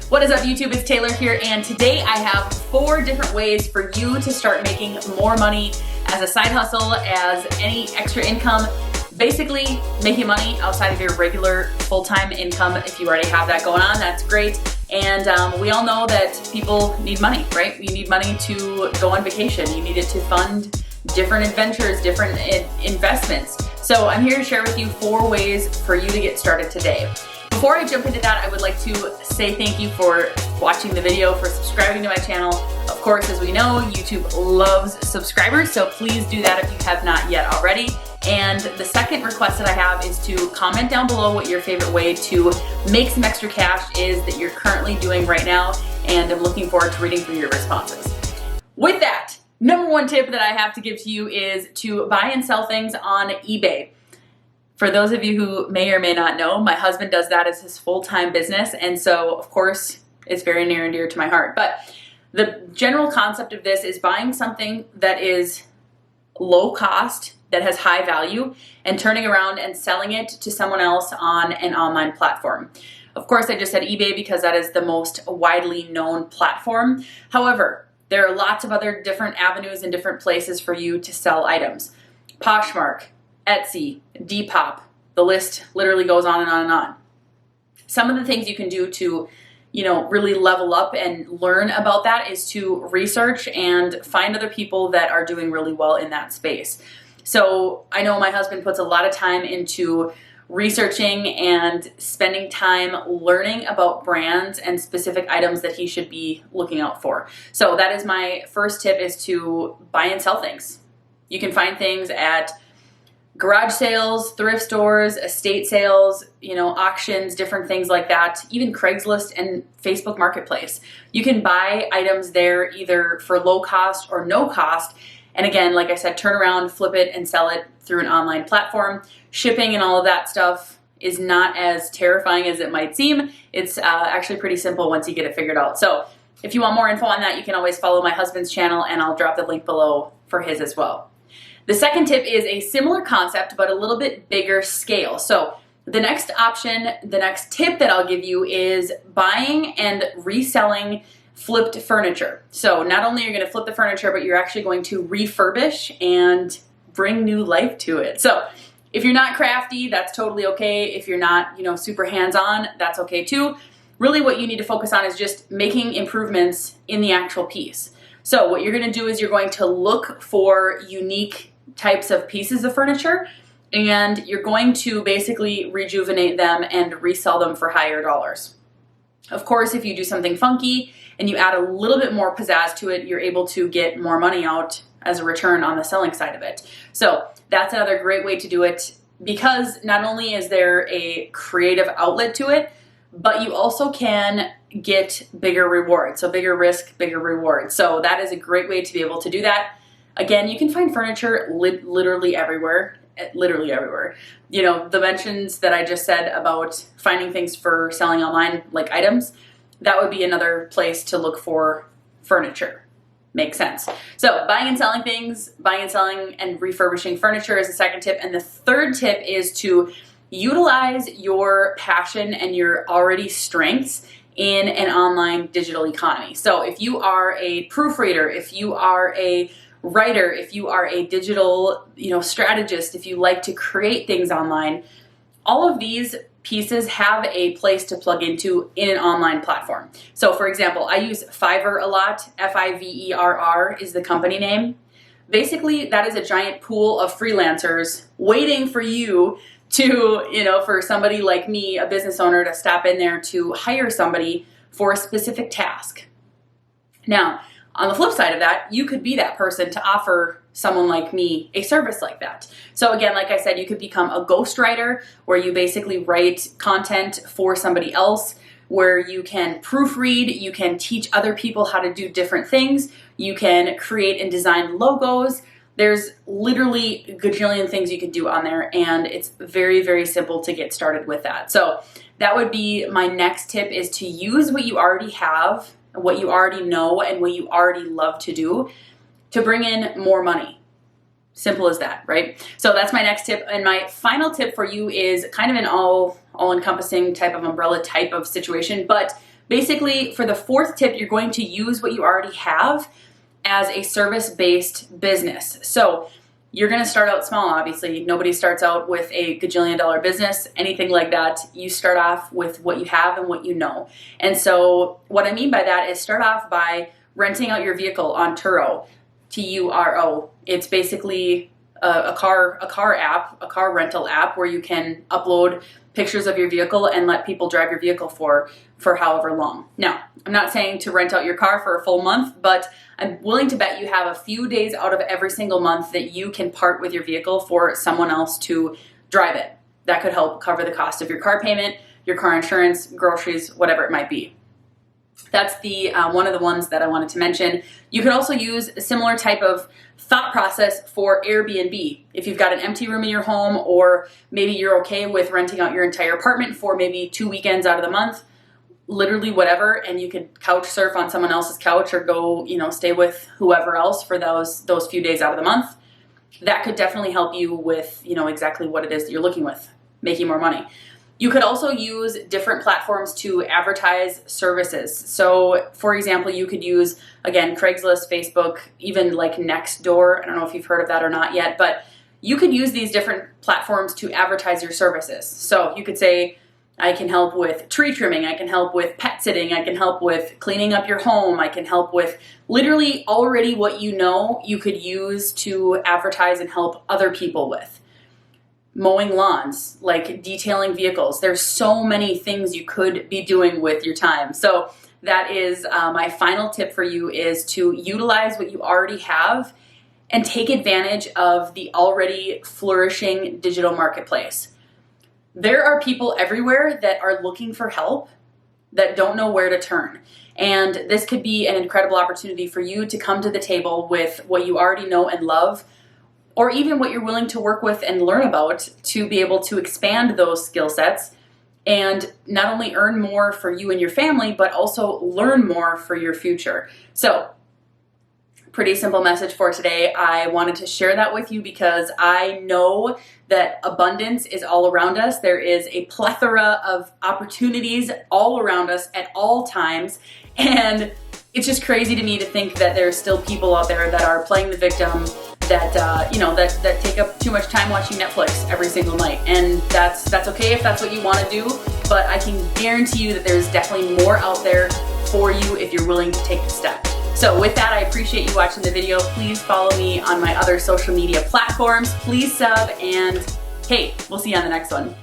What is up, YouTube? It's Taylor here, and today I have 4 different ways for you to start making more money as a side hustle, as any extra income, basically making money outside of your regular full-time income. If you already have that going on, that's great. And we all know that people need money, right? You need money to go on vacation. You need it to fund different adventures, different investments. So I'm here to share with you 4 ways for you to get started today. Before I jump into that, I would like to say thank you for watching the video, for subscribing to my channel. Of course, as we know, YouTube loves subscribers, so please do that if you have not yet already. And the second request that I have is to comment down below what your favorite way to make some extra cash is that you're currently doing right now, and I'm looking forward to reading through your responses. With that, number 1 tip that I have to give to you is to buy and sell things on eBay. For those of you who may or may not know, my husband does that as his full-time business, and so of course it's very near and dear to my heart. But the general concept of this is buying something that is low cost, that has high value, and turning around and selling it to someone else on an online platform. Of course, I just said eBay because that is the most widely known platform. However, there are lots of other different avenues and different places for you to sell items. Poshmark, Etsy, Depop, the list literally goes on and on and on. Some of the things you can do to, really level up and learn about that is to research and find other people that are doing really well in that space. So I know my husband puts a lot of time into researching and spending time learning about brands and specific items that he should be looking out for. So that is my first tip, is to buy and sell things. You can find things at garage sales, thrift stores, estate sales, auctions, different things like that, even Craigslist and Facebook Marketplace. You can buy items there either for low cost or no cost. And again, like I said, turn around, flip it, and sell it through an online platform. Shipping and all of that stuff is not as terrifying as it might seem. It's actually pretty simple once you get it figured out. So if you want more info on that, you can always follow my husband's channel, and I'll drop the link below for his as well. The second tip is a similar concept, but a little bit bigger scale. So the next option, the next tip that I'll give you is buying and reselling flipped furniture. So not only are you going to flip the furniture, but you're actually going to refurbish and bring new life to it. So if you're not crafty, that's totally okay. If you're not, super hands-on, that's okay too. Really what you need to focus on is just making improvements in the actual piece. So what you're going to do is you're going to look for unique types of pieces of furniture, and you're going to basically rejuvenate them and resell them for higher dollars. Of course, if you do something funky and you add a little bit more pizzazz to it, you're able to get more money out as a return on the selling side of it. So that's another great way to do it, because not only is there a creative outlet to it, but you also can get bigger rewards. So bigger risk, bigger reward. So that is a great way to be able to do that. Again, you can find furniture literally everywhere. Literally everywhere. The mentions that I just said about finding things for selling online, like items, that would be another place to look for furniture. Makes sense. So buying and selling things, buying and selling and refurbishing furniture is the second tip. And the third tip is to utilize your passion and your already strengths in an online digital economy. So if you are a proofreader, if you are a writer, if you are a digital, strategist, if you like to create things online, all of these pieces have a place to plug into in an online platform. So for example, I use Fiverr a lot. Fiverr is the company name. Basically, that is a giant pool of freelancers waiting for you to, for somebody like me, a business owner, to stop in there to hire somebody for a specific task. Now, on the flip side of that, you could be that person to offer someone like me a service like that. So again, like I said, you could become a ghostwriter, where you basically write content for somebody else, where you can proofread, you can teach other people how to do different things, you can create and design logos. There's literally a gajillion things you can do on there, and it's very, very simple to get started with that. So that would be my next tip, is to use what you already have, what you already know, and what you already love to do to bring in more money. Simple as that, right? So that's my next tip. And my final tip for you is kind of an all-encompassing type of umbrella type of situation, but Basically, for the fourth tip, you're going to use what you already have as a service-based business. So you're going to start out small, obviously. Nobody starts out with a gajillion-dollar business, anything like that. You start off with what you have and what you know. And so what I mean by that is start off by renting out your vehicle on Turo, T-U-R-O. It's basically a car app, a car rental app where you can upload pictures of your vehicle and let people drive your vehicle for however long. Now, I'm not saying to rent out your car for a full month, but I'm willing to bet you have a few days out of every single month that you can part with your vehicle for someone else to drive it. That could help cover the cost of your car payment, your car insurance, groceries, whatever it might be. That's the one of the ones that I wanted to mention. You could also use a similar type of thought process for Airbnb. If you've got an empty room in your home, or maybe you're okay with renting out your entire apartment for maybe 2 weekends out of the month, literally whatever, and you could couch surf on someone else's couch or go, stay with whoever else for those few days out of the month. That could definitely help you with, exactly what it is that you're looking with, making more money. You could also use different platforms to advertise services. So for example, you could use, again, Craigslist, Facebook, even like Nextdoor. I don't know if you've heard of that or not yet, but you could use these different platforms to advertise your services. So you could say, I can help with tree trimming, I can help with pet sitting, I can help with cleaning up your home, I can help with literally already what you could use to advertise and help other people with. Mowing lawns, like detailing vehicles. There's so many things you could be doing with your time. So that is my final tip for you, is to utilize what you already have and take advantage of the already flourishing digital marketplace. There are people everywhere that are looking for help, that don't know where to turn. And this could be an incredible opportunity for you to come to the table with what you already know and love, or even what you're willing to work with and learn about, to be able to expand those skill sets and not only earn more for you and your family, but also learn more for your future. So, pretty simple message for today. I wanted to share that with you because I know that abundance is all around us. There is a plethora of opportunities all around us at all times. And it's just crazy to me to think that there's still people out there that are playing the victim, that that take up too much time watching Netflix every single night. And that's okay if that's what you want to do, but I can guarantee you that there's definitely more out there for you if you're willing to take the step. So with that, I appreciate you watching the video. Please follow me on my other social media platforms. Please sub, and hey, we'll see you on the next one.